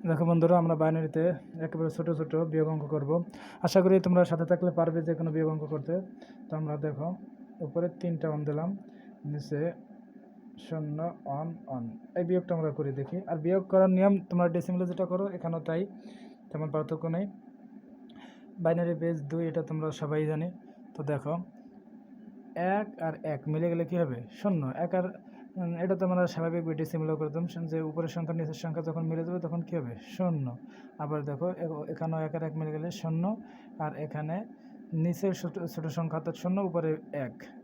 দেখো বন্ধুরা, আমরা বাইনারিতে একেবারে ছোট ছোট বিয়োগ অঙ্ক করব। আশা করি তোমরা সাথে থাকলে পারবে যে কোনো বিয়োগ অঙ্ক করতে। তো আমরা দেখো, উপরে 3টা অন দিলাম, নিচে 0 অন অন। এই বিয়োগটা আমরা করে দেখি। আর বিয়োগ করার নিয়ম তোমরা ডেসিমেলে যেটা করো এখানেও তাই, তেমন পার্থক্য নেই। বাইনারি বেস 2 এটা তোমরা সবাই জানি। তো দেখো, 1 আর 1 মিলে গেলে কী হবে? 0। 1 আর এটা তো আমরা স্বাভাবিক ডেসিমেলে করতাম, যে উপরের সংখ্যা নিচের সংখ্যা যখন মিলে যাবে তখন কী হবে? 0। আবার দেখো, এখানেও 1 আর 1 মিলে গেলে 0, আর এখানে নিচের ছোটো সংখ্যা অর্থাৎ 0, উপরে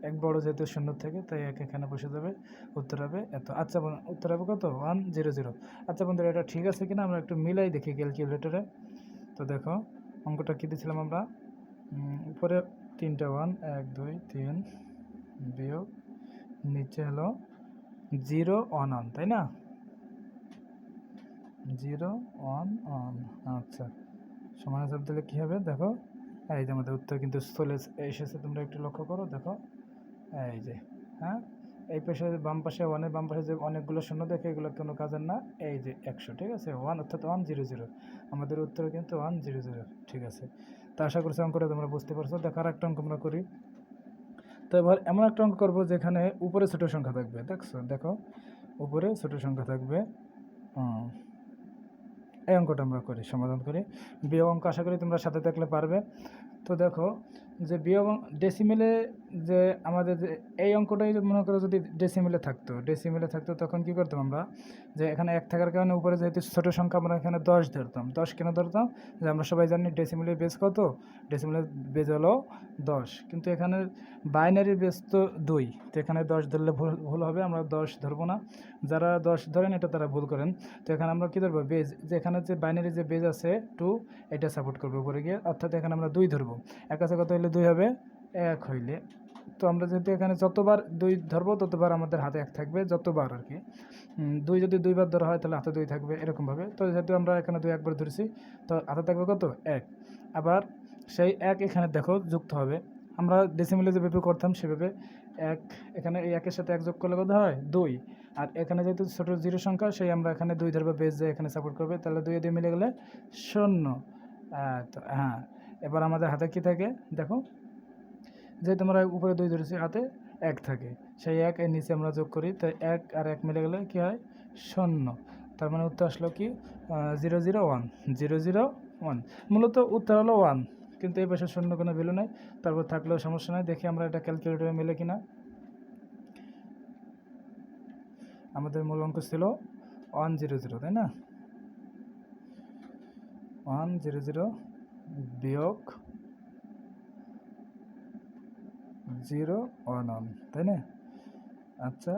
1 বড় যেহেতু 0 থেকে, তাই 1 এখানে বসে যাবে। উত্তর হবে এত। আচ্ছা, উত্তর হবে কত? 100। আচ্ছা বন্ধুরা, এটা ঠিক আছে কিনা আমরা একটু মিলাই দেখি ক্যালকুলেটরে। তো দেখো, অঙ্কটা কী দিয়েছিলাম আমরা? উপরে 3টা 1, 1 2 3, বিয়োগ নিচে হলো 0 অন অন, তাই না? 0 অন অন। আচ্ছা, সমান হিসাব দিলে কী হবে? দেখো, এই যে আমাদের উত্তর কিন্তু চলে এসেছে। তোমরা একটু লক্ষ্য করো, দেখো এই যে, হ্যাঁ, এই পাশে বাম পাশে ওয়ানের বাম পাশে যে অনেকগুলো শূন্য দেখে, এগুলো কোনো কাজের না। এই যে 100, ঠিক আছে? 1 অর্থাৎ 100। আমাদের উত্তর কিন্তু 100, ঠিক আছে? তা আশা করছি অঙ্কটা তোমরা বুঝতে পারছো। দেখো, আর একটা অঙ্ক আমরা করি। তো এবার এমন একটা অঙ্ক করবো যেখানে উপরে ছোটো সংখ্যা থাকবে। দেখো, উপরে ছোটো সংখ্যা থাকবে। এই অঙ্কটা আমরা করি, সমাধান করি। বিয়োগ অঙ্ক আশা করি তোমরা সাথে থাকলে পারবে। তো দেখো, যে বিয়োগ ডেসিমেলে, যে আমাদের যে এই অঙ্কটাই মনে করো যদি ডেসিমেলে থাকতো তখন কী করতাম আমরা? যে এখানে 1 থাকার কারণে উপরে যেহেতু ছোটো সংখ্যা, আমরা এখানে 10 ধরতাম। 10 কেন ধরতাম? যে আমরা সবাই জানি ডেসিমেলের বেস কত? ডেসিমেলের বেস হলো 10, কিন্তু এখানে বাইনারির বেস তো 2, তো এখানে 10 ধরলে ভুল হবে, আমরা 10 ধরবো না। যারা 10 ধরেন এটা তারা ভুল করেন। তো এখানে আমরা কী ধরবো? বেজ, যে এখানে যে বাইনারি যে বেজ আছে 2, এটা সাপোর্ট করবে উপরে গিয়ে, অর্থাৎ এখানে আমরা 2 ধরবো। এক কাছে কত হইলে 2 হবে? 1 হইলে। তো আমরা যেহেতু এখানে যতবার 2 ধরবো ততবার আমাদের হাতে 1 থাকবে, যতবার আর কি। 2 যদি 2 বার ধরা হয় তাহলে হাতে 2 থাকবে, এরকমভাবে। তো যেহেতু আমরা এখানে 2 একবার ধরেছি, তো হাতে থাকবে কত? 1। আবার সেই 1 এখানে দেখো যুক্ত হবে। আমরা ডেসিমেলে যেভাবে করতাম সেভাবে 1 এখানে এই 1-এর সাথে 1 যোগ করলে কত হয়? 2। আর এখানে যেহেতু ছোটো 0 সংখ্যা, সেই আমরা এখানে 2 ধরবো, বেস যে এখানে সাপোর্ট করবে, তাহলে 2 দিয়ে মিলে গেলে 0। তো হ্যাঁ, এবার আমাদের হাতে কী থাকে দেখো, যে তোমরা উপরে 2 ধরেছি, হাতে 1 থাকে। সেই 1 এর নিচে আমরা যোগ করি, তাই 1 আর 1 মিলে গেলে কী হয়? 0। তার মানে উত্তর আসলো কি? 001। 001 মূলত উত্তর হলো 1, কিন্তু এই পাশে 0 কোনো ভ্যালু নেই। তারপর থাকলেও সমস্যা নয়। দেখি আমরা এটা ক্যালকুলেটরে মিলে কিনা। আমাদের মূল অঙ্ক ছিল 100, তাই না? 100 বিয়োগ 011, তাই না? আচ্ছা,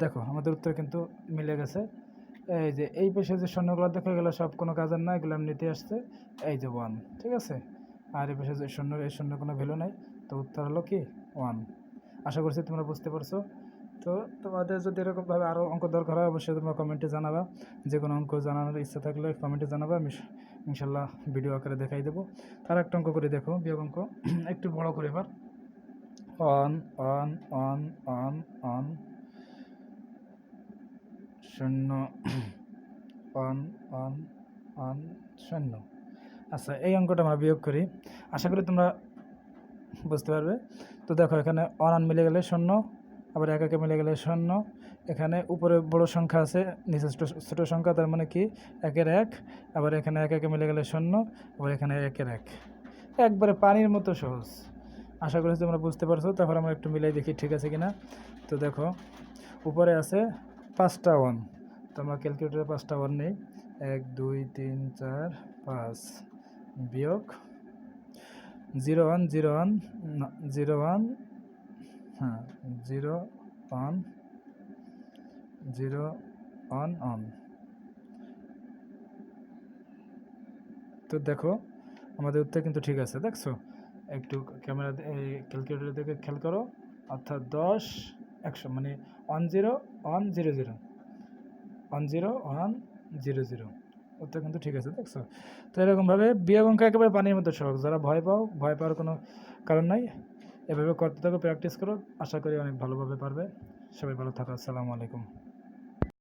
দেখো আমাদের উত্তর কিন্তু মিলে গেছে। এই যে এই পাশে যে শূন্যগুলো দেখো, এগুলো সব কোনো কাজের না, এগুলো এমনিতে আসছে। এই যে 1, ঠিক আছে? আর এই পাশে যে শূন্য, এই শূন্য কোনো ভ্যালু নেই। তো উত্তর হলো কি? 1। আশা করছি তোমরা বুঝতে পারছো। তো তোমাদের যদি এরকমভাবে আরও অঙ্ক দরকার হয়, অবশ্যই তোমরা কমেন্টে জানাবা। যে কোনো অঙ্ক জানানোর ইচ্ছা থাকলে কমেন্টে জানাবা, আমি ইনশাল্লাহ ভিডিও আকারে দেখাই দেবো। তার একটা অঙ্ক করে দেখো, বিয়োগ অঙ্ক, একটু বড় করে এবার। On on on on on 0 on on on 0। আচ্ছা, এই অঙ্কটা আমরা বিয়োগ করি, আশা করি তোমরা বুঝতে পারবে। তো দেখো, এখানে অন মিলে গেলে 0, আবার 1 মিলে গেলে 0। এখানে উপরে বড় সংখ্যা আছে, নিচে ছোটো সংখ্যা, তার মানে কি 1-এর 1। আবার এখানে 1 মিলে গেলে 0, আবার এখানে 1-এর 1। একবারে পানির মতো সহজ। আশা করি তোমরা বুঝতে পারছো। তারপর আমরা একটু মিলাই দেখি ঠিক আছে কিনা। তো দেখো, উপরে আছে 5টা 1, তো আমরা ক্যালকুলেটরে 5টা 1 নেই। 1 2 3 4 5 বিয়োগ 01 01 01, হ্যাঁ 01 01। তো দেখো, আমাদের উত্তর কিন্তু ঠিক আছে, দেখছো? একটু ক্যামেরা ক্যালকুলেটর দেখে খেয়াল করো, অর্থাৎ 10 100 মানে 10 10 উত্তর কিন্তু ঠিক আছে, দেখছো? তো এরকমভাবে বিয়োগ অঙ্ক একেবারে পানির মধ্যে সহজ। যারা ভয় পাওয়ার কোনো কারণ নাই, এভাবে করতে থাকো, প্র্যাকটিস করো, আশা করি অনেক ভালোভাবে পারবে। সবাই ভালো থাকো, আসসালামু আলাইকুম।